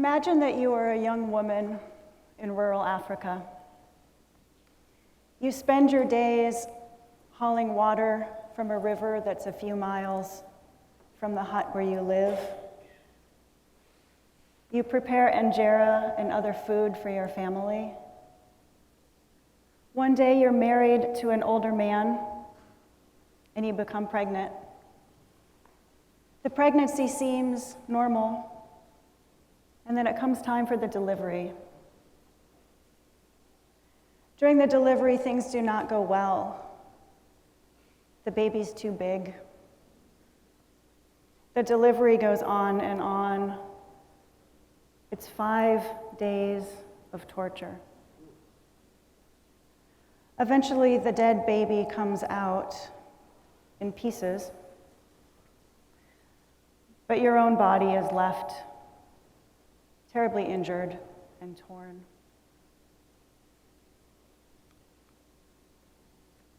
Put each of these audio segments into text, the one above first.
Imagine that you are a young woman in rural Africa. You spend your days hauling water from a river that's a few miles from the hut where you live. You prepare injera and other food for your family. One day you're married to an older man and you become pregnant. The pregnancy seems normal, and then it comes time for the delivery. During the delivery, things do not go well. The baby's too big. The delivery goes on and on. It's 5 days of torture. Eventually, the dead baby comes out in pieces, but your own body is left terribly injured and torn.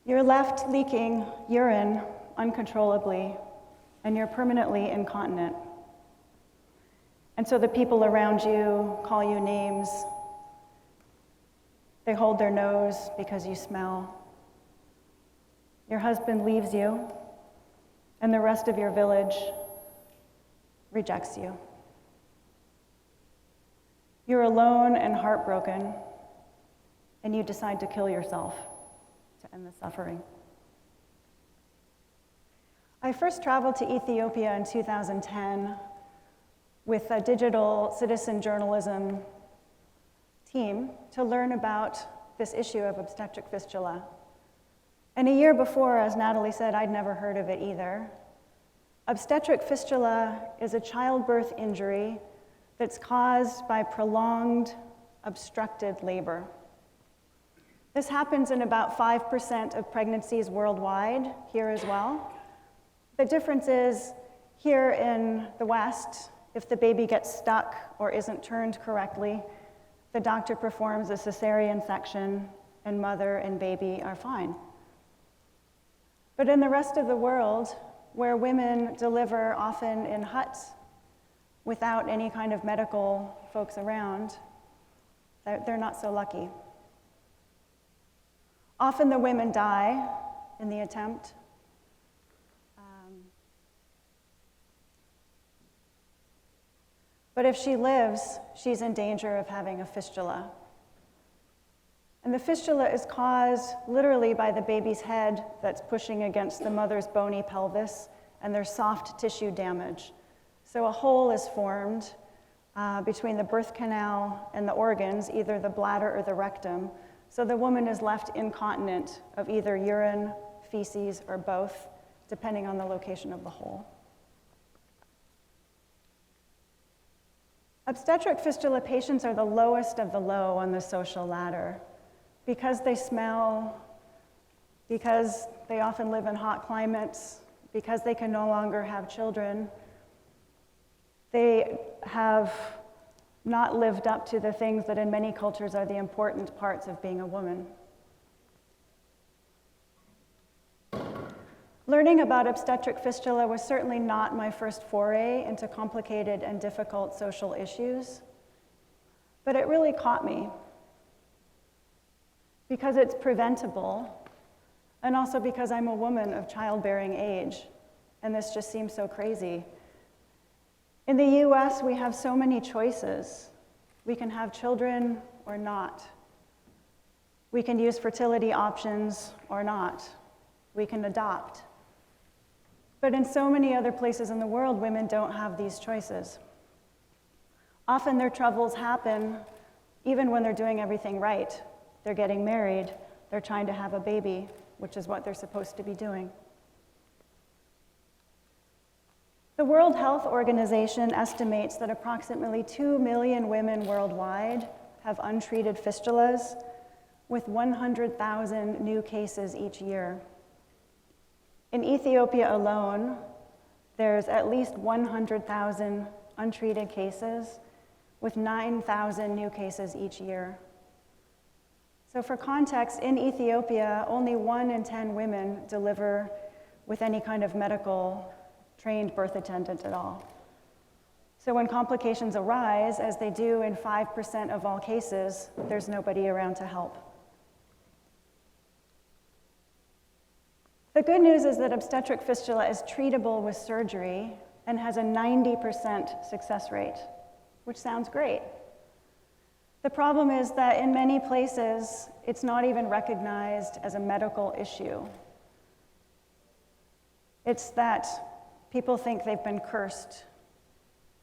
You're left leaking urine uncontrollably, and you're permanently incontinent. And so the people around you call you names. They hold their nose because you smell. Your husband leaves you, and the rest of your village rejects you. You're alone and heartbroken, and you decide to kill yourself to end the suffering. I first traveled to Ethiopia in 2010 with a digital citizen journalism team to learn about this issue of obstetric fistula. And a year before, as Natalie said, I'd never heard of it either. Obstetric fistula is a childbirth injury that's caused by prolonged obstructed labor. This happens in about 5% of pregnancies worldwide, here as well. The difference is, here in the West, if the baby gets stuck or isn't turned correctly, the doctor performs a cesarean section, and mother and baby are fine. But in the rest of the world, where women deliver often in huts without any kind of medical folks around, they're not so lucky. Often the women die in the attempt. But if she lives, she's in danger of having a fistula. And the fistula is caused literally by the baby's head that's pushing against the mother's bony pelvis, and there's soft tissue damage. So a hole is formed between the birth canal and the organs, either the bladder or the rectum. So the woman is left incontinent of either urine, feces, or both, depending on the location of the hole. Obstetric fistula patients are the lowest of the low on the social ladder because they smell, because they often live in hot climates, because they can no longer have children. They have not lived up to the things that in many cultures are the important parts of being a woman. Learning about obstetric fistula was certainly not my first foray into complicated and difficult social issues, but it really caught me because it's preventable, and also because I'm a woman of childbearing age, and this just seems so crazy. In the US, we have so many choices. We can have children or not. We can use fertility options or not. We can adopt. But in so many other places in the world, women don't have these choices. Often their troubles happen even when they're doing everything right. They're getting married, they're trying to have a baby, which is what they're supposed to be doing. The World Health Organization estimates that approximately 2 million women worldwide have untreated fistulas, with 100,000 new cases each year. In Ethiopia alone, there's at least 100,000 untreated cases, with 9,000 new cases each year. So for context, in Ethiopia, only 1 in 10 women deliver with any kind of medical trained birth attendant at all. So when complications arise, as they do in 5% of all cases, there's nobody around to help. The good news is that obstetric fistula is treatable with surgery and has a 90% success rate, which sounds great. The problem is that in many places, it's not even recognized as a medical issue. It's that people think they've been cursed,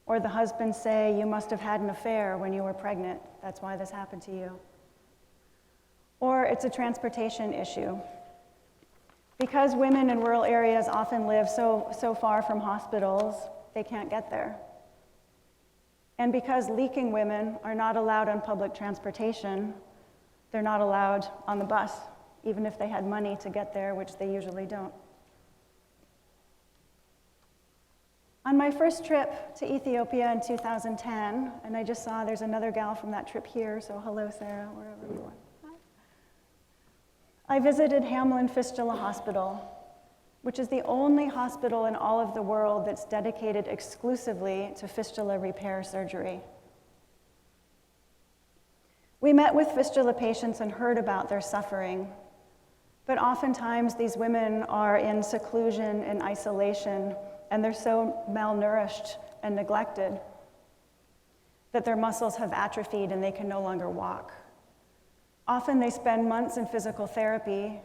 or the husbands say, you must have had an affair when you were pregnant, that's why this happened to you. Or it's a transportation issue. Because women in rural areas often live so far from hospitals, they can't get there. And because leaking women are not allowed on public transportation, they're not allowed on the bus, even if they had money to get there, which they usually don't. On my first trip to Ethiopia in 2010, and I just saw there's another gal from that trip here, so hello, Sarah, wherever you are. I visited Hamlin Fistula Hospital, which is the only hospital in all of the world that's dedicated exclusively to fistula repair surgery. We met with fistula patients and heard about their suffering, but oftentimes these women are in seclusion and isolation, and they're so malnourished and neglected that their muscles have atrophied and they can no longer walk. Often they spend months in physical therapy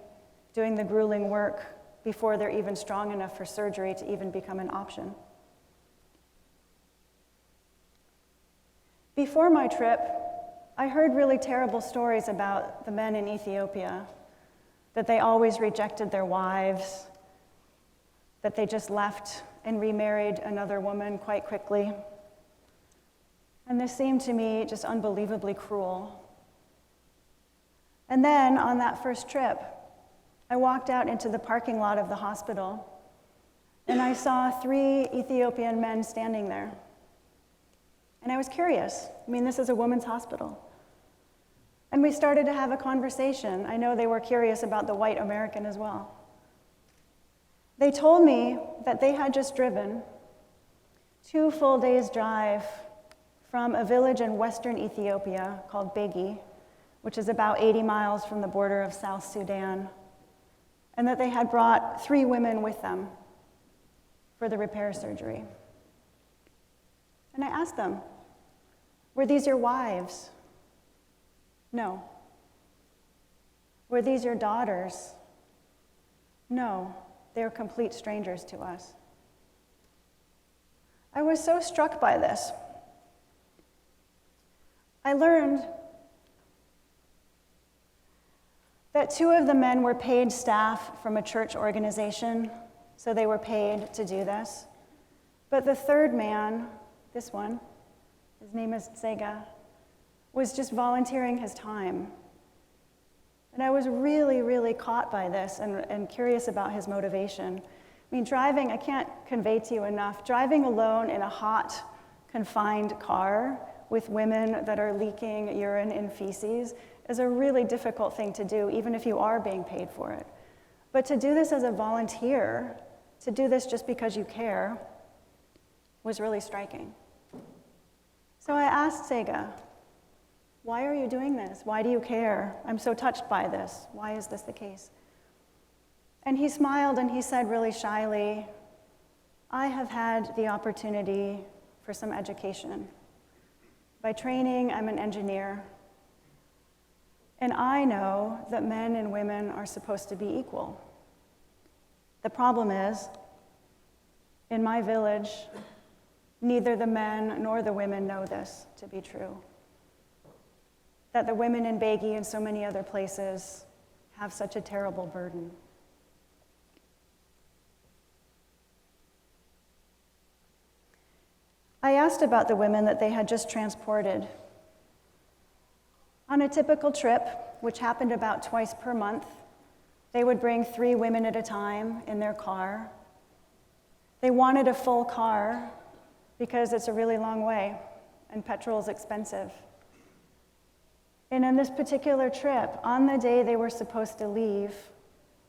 doing the grueling work before they're even strong enough for surgery to even become an option. Before my trip, I heard really terrible stories about the men in Ethiopia, that they always rejected their wives, that they just left and remarried another woman quite quickly. And this seemed to me just unbelievably cruel. And then on that first trip, I walked out into the parking lot of the hospital, and I saw 3 Ethiopian men standing there. And I was curious. I mean, this is a women's hospital. And we started to have a conversation. I know they were curious about the white American as well. They told me that they had just driven 2 full days' drive from a village in western Ethiopia called Begi, which is about 80 miles from the border of South Sudan, and that they had brought 3 women with them for the repair surgery. And I asked them, were these your wives? No. Were these your daughters? No. They're complete strangers to us. I was so struck by this. I learned that 2 of the men were paid staff from a church organization, so they were paid to do this. But the 3rd man, this one, his name is Tsega, was just volunteering his time. And I was really, really caught by this and curious about his motivation. I mean, driving, I can't convey to you enough, driving alone in a hot, confined car with women that are leaking urine and feces is a really difficult thing to do, even if you are being paid for it. But to do this as a volunteer, to do this just because you care, was really striking. So I asked Sega, why are you doing this? Why do you care? I'm so touched by this. Why is this the case? And he smiled and he said really shyly, I have had the opportunity for some education. By training, I'm an engineer. And I know that men and women are supposed to be equal. The problem is, in my village, neither the men nor the women know this to be true. That the women in Begi and so many other places have such a terrible burden. I asked about the women that they had just transported. On a typical trip, which happened about twice per month, they would bring 3 women at a time in their car. They wanted a full car because it's a really long way and petrol is expensive. And on this particular trip, on the day they were supposed to leave,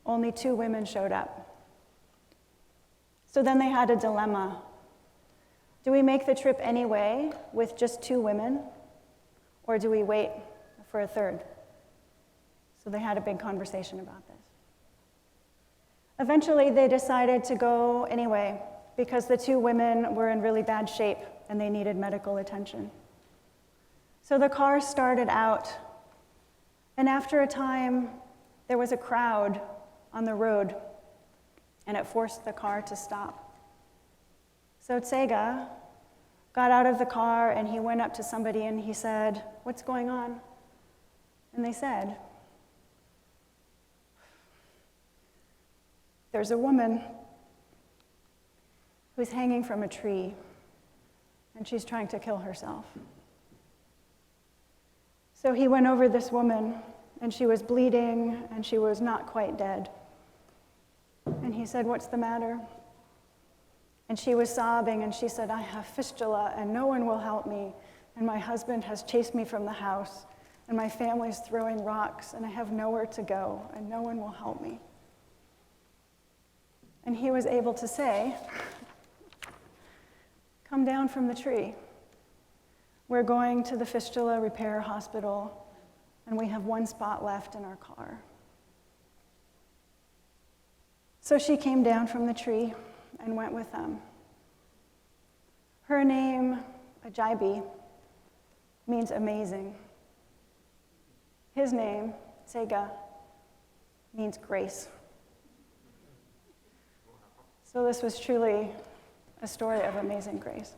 only 2 women showed up. So then they had a dilemma. Do we make the trip anyway with just 2 women, or do we wait for a third? So they had a big conversation about this. Eventually, they decided to go anyway because the 2 women were in really bad shape and they needed medical attention. So the car started out, and after a time, there was a crowd on the road, and it forced the car to stop. So Tsega got out of the car and he went up to somebody and he said, "What's going on?" And they said, "There's a woman who's hanging from a tree and she's trying to kill herself." So he went over this woman and she was bleeding and she was not quite dead. And he said, "What's the matter?" And she was sobbing and she said, "I have fistula and no one will help me. And my husband has chased me from the house and my family's throwing rocks and I have nowhere to go and no one will help me." And he was able to say, "Come down from the tree. We're going to the fistula repair hospital and we have 1 spot left in our car." So she came down from the tree and went with them. Her name, Ajabi, means amazing. His name, Tsega, means grace. So this was truly a story of amazing grace.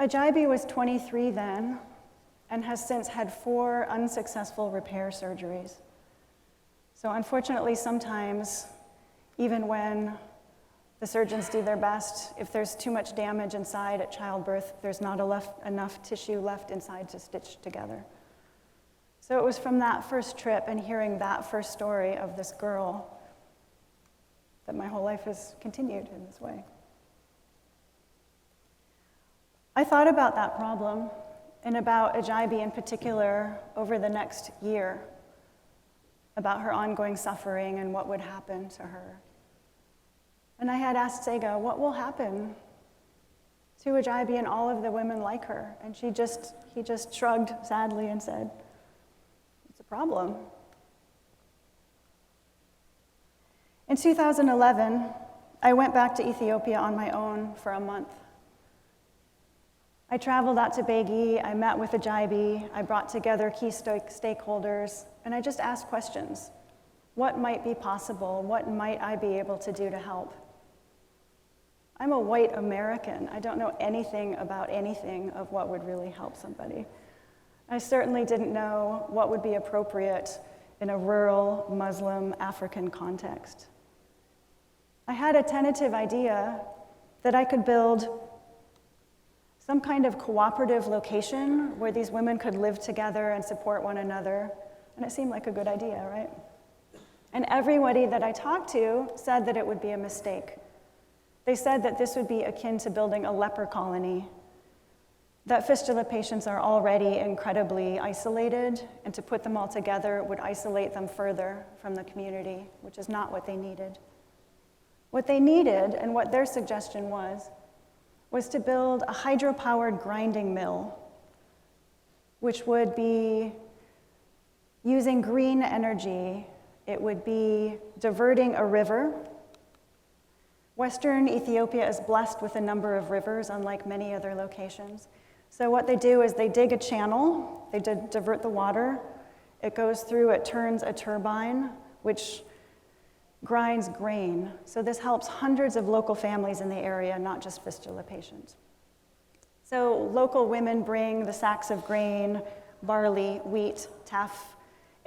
Ajabi was 23 then and has since had 4 unsuccessful repair surgeries. So unfortunately, sometimes, even when the surgeons do their best, if there's too much damage inside at childbirth, there's not enough tissue left inside to stitch together. So it was from that first trip and hearing that first story of this girl that my whole life has continued in this way. I thought about that problem and about Ajabi in particular over the next year, about her ongoing suffering and what would happen to her. And I had asked Tsega, what will happen to Ajabi and all of the women like her? And he just shrugged sadly and said, "It's a problem." In 2011, I went back to Ethiopia on my own for a month. I traveled out to Begi, I met with Ajabi, I brought together key stakeholders, and I just asked questions. What might be possible? What might I be able to do to help? I'm a white American. I don't know anything about anything of what would really help somebody. I certainly didn't know what would be appropriate in a rural Muslim African context. I had a tentative idea that I could build some kind of cooperative location where these women could live together and support one another, and it seemed like a good idea, right? And everybody that I talked to said that it would be a mistake. They said that this would be akin to building a leper colony, that fistula patients are already incredibly isolated, and to put them all together would isolate them further from the community, which is not what they needed. What they needed, and what their suggestion was to build a hydro-powered grinding mill, which would be using green energy. It would be diverting a river. Western Ethiopia is blessed with a number of rivers, unlike many other locations. So what they do is they dig a channel, they divert the water, it goes through, it turns a turbine, which grinds grain. So this helps hundreds of local families in the area, not just fistula patients. So local women bring the sacks of grain, barley, wheat, teff.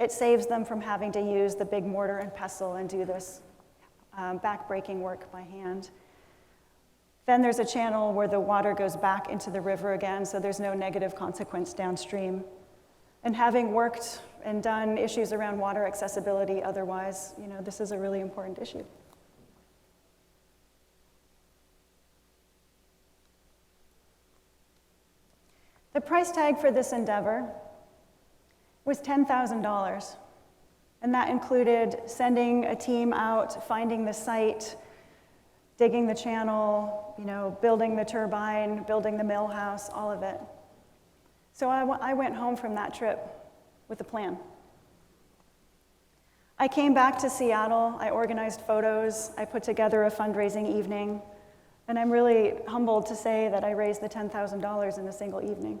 It saves them from having to use the big mortar and pestle and do this back-breaking work by hand. Then there's a channel where the water goes back into the river again, so there's no negative consequence downstream. And having worked and done issues around water accessibility otherwise, this is a really important issue. The price tag for this endeavor was $10,000, and that included sending a team out, finding the site, digging the channel, building the turbine, building the mill house, all of it. So I went home from that trip with a plan. I came back to Seattle, I organized photos, I put together a fundraising evening, and I'm really humbled to say that I raised the $10,000 in a single evening.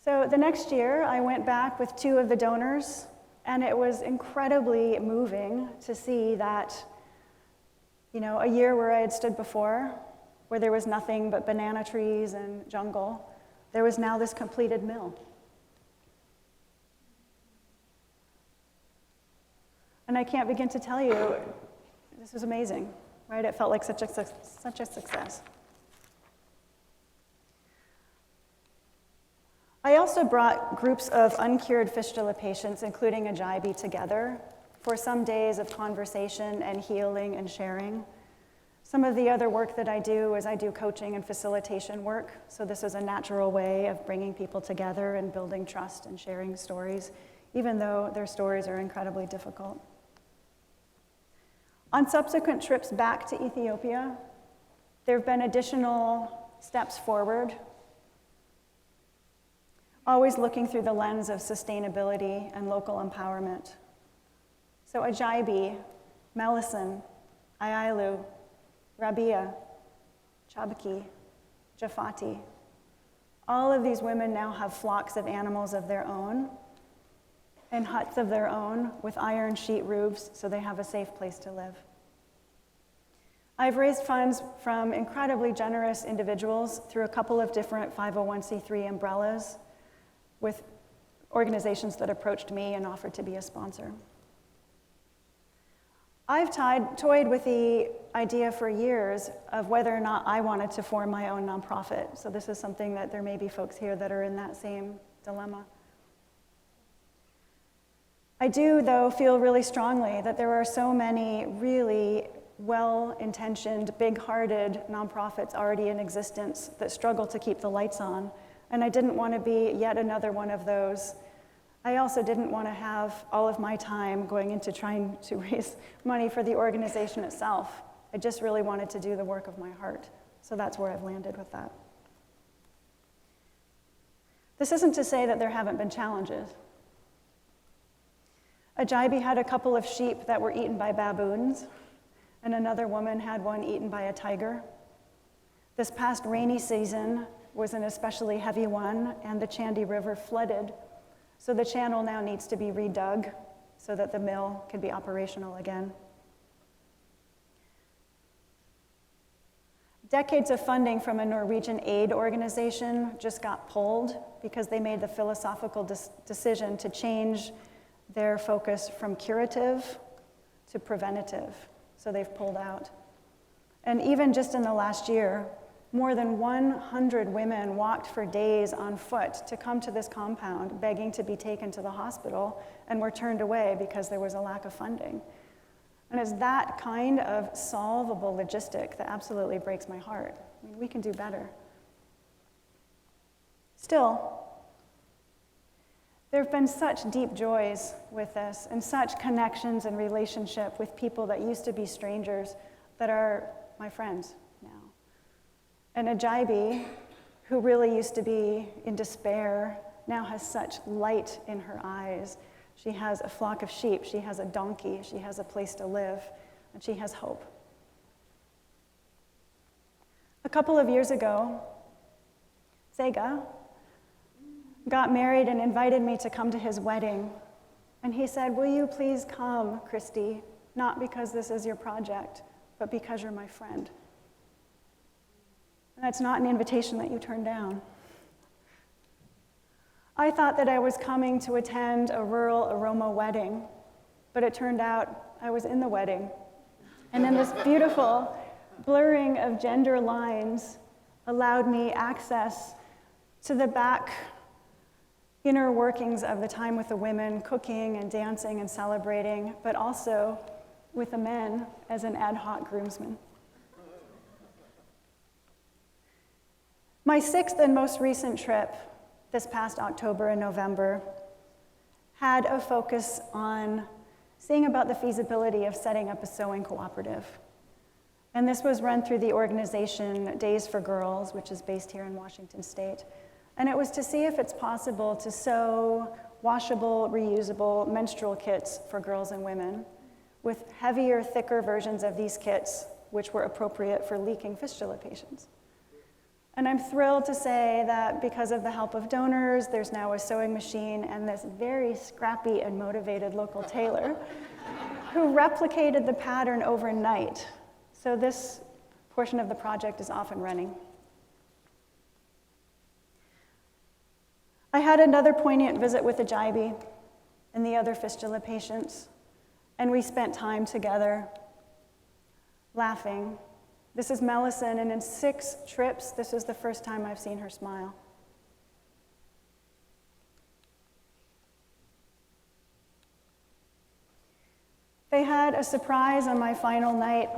So the next year, I went back with 2 of the donors, and it was incredibly moving to see that, a year where I had stood before, where there was nothing but banana trees and jungle, there was now this completed mill. And I can't begin to tell you, this was amazing, right? It felt like such a success. I also brought groups of uncured fistula patients, including Ajayi, together for some days of conversation and healing and sharing. Some of the other work that I do is I do coaching and facilitation work, so this is a natural way of bringing people together and building trust and sharing stories, even though their stories are incredibly difficult. On subsequent trips back to Ethiopia, there have been additional steps forward, always looking through the lens of sustainability and local empowerment. So Ajayi, Melison, Ayalu, Rabia, Chabaki, Jafati, all of these women now have flocks of animals of their own and huts of their own with iron sheet roofs so they have a safe place to live. I've raised funds from incredibly generous individuals through a couple of different 501c3 umbrellas with organizations that approached me and offered to be a sponsor. I've toyed with the idea for years of whether or not I wanted to form my own nonprofit. So this is something that there may be folks here that are in that same dilemma. I do, though, feel really strongly that there are so many really well-intentioned, big-hearted nonprofits already in existence that struggle to keep the lights on, and I didn't want to be yet another one of those. I also didn't want to have all of my time going into trying to raise money for the organization itself. I just really wanted to do the work of my heart, so that's where I've landed with that. This isn't to say that there haven't been challenges. Ajayi had a couple of sheep that were eaten by baboons, and another woman had one eaten by a tiger. This past rainy season was an especially heavy one, and the Chandi River flooded, so the channel now needs to be redug so that the mill can be operational again. Decades of funding from a Norwegian aid organization just got pulled because they made the philosophical decision to change their focus from curative to preventative. So they've pulled out. And even just in the last year, more than 100 women walked for days on foot to come to this compound, begging to be taken to the hospital, and were turned away because there was a lack of funding. And it's that kind of solvable logistic that absolutely breaks my heart. I mean, we can do better. Still, there have been such deep joys with this, and such connections and relationship with people that used to be strangers that are my friends now. And Ajayi, who really used to be in despair, now has such light in her eyes. She has a flock of sheep, she has a donkey, she has a place to live, and she has hope. A couple of years ago, Sega got married and invited me to come to his wedding. And he said, "Will you please come, Kristie, not because this is your project, but because you're my friend." And that's not an invitation that you turn down. I thought that I was coming to attend a rural Aroma wedding, but it turned out I was in the wedding. And then this beautiful blurring of gender lines allowed me access to the back inner workings of the time with the women, cooking and dancing and celebrating, but also with the men as an ad hoc groomsman. My 6th and most recent trip, this past October and November, had a focus on seeing about the feasibility of setting up a sewing cooperative. And this was run through the organization Days for Girls, which is based here in Washington State. And it was to see if it's possible to sew washable, reusable menstrual kits for girls and women with heavier, thicker versions of these kits, which were appropriate for leaking fistula patients. And I'm thrilled to say that because of the help of donors, there's now a sewing machine and this very scrappy and motivated local tailor who replicated the pattern overnight. So this portion of the project is off and running. I had another poignant visit with Ajayi and the other fistula patients, and we spent time together laughing. This is Mellison, and in 6 trips, this is the first time I've seen her smile. They had a surprise on my final night,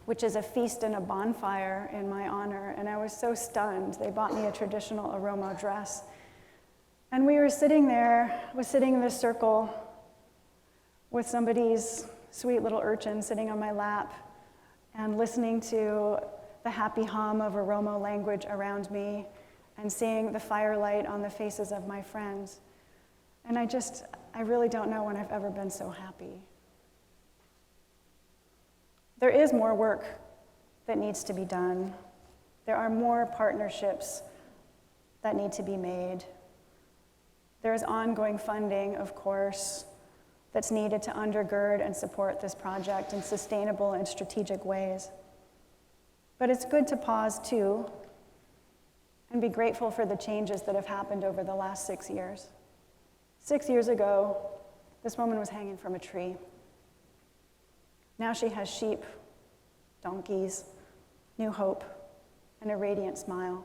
which is a feast and a bonfire in my honor, and I was so stunned. They bought me a traditional Oromo dress. And we were sitting there, sitting in this circle with somebody's sweet little urchin sitting on my lap, and listening to the happy hum of Oromo language around me and seeing the firelight on the faces of my friends. And I really don't know when I've ever been so happy. There is more work that needs to be done. There are more partnerships that need to be made. There is ongoing funding, of course, that's needed to undergird and support this project in sustainable and strategic ways. But it's good to pause too and be grateful for the changes that have happened over the last 6 years. 6 years ago, this woman was hanging from a tree. Now she has sheep, donkeys, new hope, and a radiant smile.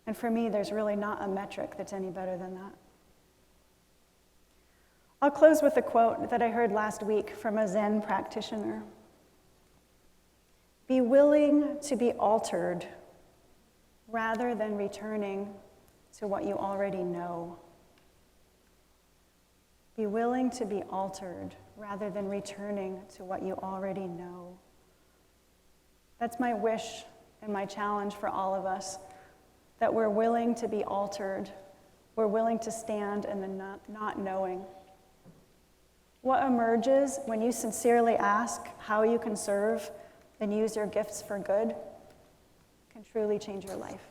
And for me, there's really not a metric that's any better than that. I'll close with a quote that I heard last week from a Zen practitioner. Be willing to be altered rather than returning to what you already know. Be willing to be altered rather than returning to what you already know. That's my wish and my challenge for all of us, that we're willing to be altered. We're willing to stand in the not knowing. What emerges when you sincerely ask how you can serve and use your gifts for good can truly change your life.